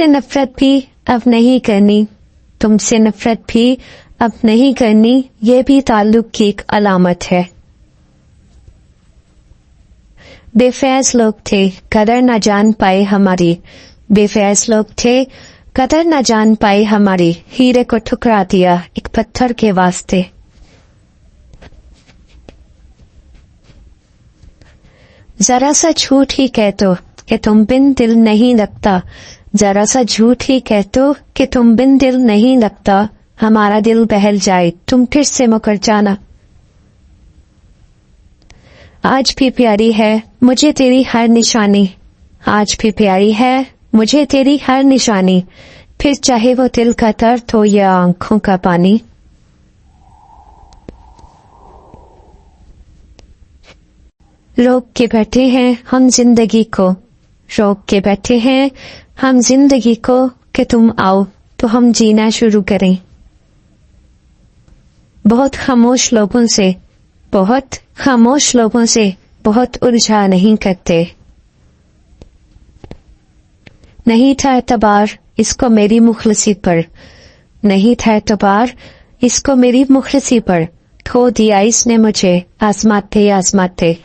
नफरत भी अब नहीं करनी, तुमसे नफरत भी अब नहीं करनी, ये भी ताल्लुक की एक अलामत है। बेफैज लोग थे, कदर न जान पाए हमारी। बेफैज लोग थे, कदर न जान पाए हमारी। हीरे को ठुकरा दिया एक पत्थर के वास्ते। जरा सा झूठ ही कह दो कि तुम बिन दिल नहीं लगता। जरा सा झूठ ही कह दो कि तुम बिन दिल नहीं लगता। हमारा दिल बहल जाए तुम फिर से मुकर जाना। आज भी प्यारी है मुझे तेरी हर निशानी। आज भी प्यारी है मुझे तेरी हर निशानी। फिर चाहे वो दिल का दर्द हो या आंखों का पानी। रोक के बैठे हैं हम जिंदगी को। रोक के बैठे हैं हम जिंदगी को कि तुम आओ तो हम जीना शुरू करें। बहुत खामोश लोगों से बहुत उलझा नहीं करते। नहीं था एतबार इसको मेरी मुखलसी पर। नहीं था एतबार इसको मेरी मुखलसी पर। खो दिया इसने मुझे आजमाते आजमाते।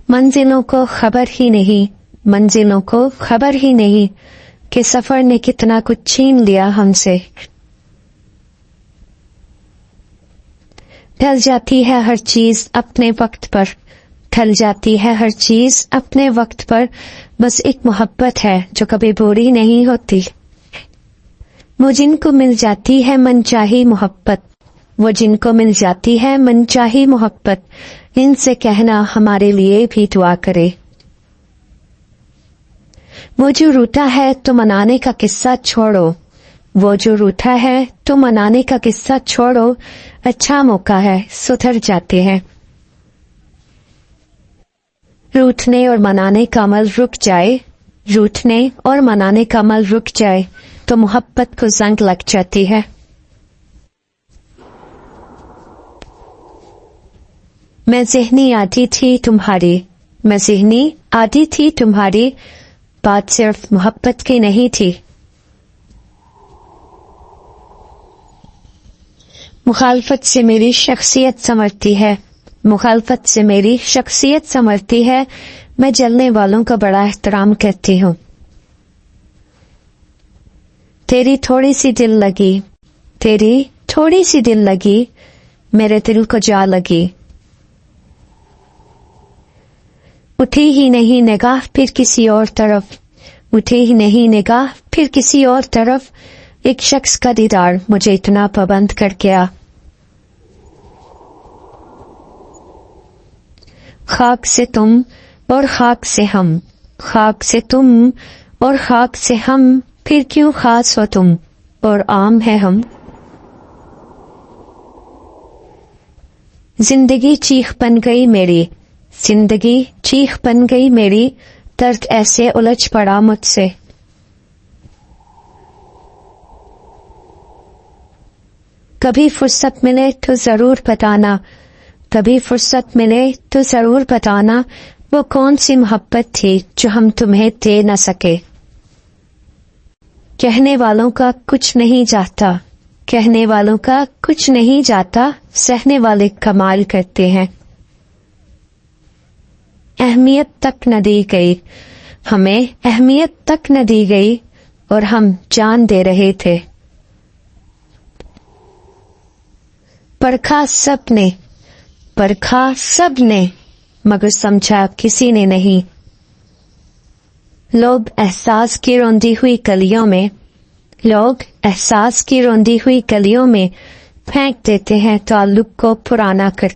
मंजिलों को खबर ही नहीं कि सफर ने कितना कुछ छीन लिया हमसे। ढल जाती है हर चीज अपने वक्त पर। ढल जाती है हर चीज अपने वक्त पर। बस एक मोहब्बत है जो कभी पूरी नहीं होती। वो जिनको मिल जाती है मनचाही मोहब्बत। वो जिनको मिल जाती है मनचाही मोहब्बत। इनसे कहना हमारे लिए भी दुआ करे। वो जो रूठा है तो मनाने का किस्सा छोड़ो। वो जो रूठा है तो मनाने का किस्सा छोड़ो। अच्छा मौका है सुधर जाते हैं। रूठने और मनाने का अमल रुक जाए। रूठने और मनाने का अमल रुक जाए तो मोहब्बत को जंग लग जाती है। मैं ज़हनी आती थी तुम्हारी। बात सिर्फ मोहब्बत की नहीं थी। मुखालफत से मेरी शख्सियत संवरती है। मैं जलने वालों का बड़ा एहतराम करती हूँ। तेरी थोड़ी सी दिल लगी मेरे दिल को जा लगी। उठी ही नहीं निगाह फिर किसी और तरफ। एक शख्स का दीदार मुझे इतना पाबंद कर गया। खाक से तुम और खाक से हम फिर क्यों खास हो तुम और आम है हम। जिंदगी चीख बन गई मेरी। दर्द ऐसे उलझ पड़ा मुझसे। कभी फुर्सत मिले तो जरूर बताना वो कौन सी मोहब्बत थी जो हम तुम्हें दे न सके। कहने वालों का कुछ नहीं जाता सहने वाले कमाल करते हैं। हमें अहमियत तक न दी गई और हम जान दे रहे थे। परखा सबने मगर समझा किसी ने नहीं। लोग एहसास की रोंदी हुई गलियों में फेंक देते हैं ताल्लुक को पुराना कर।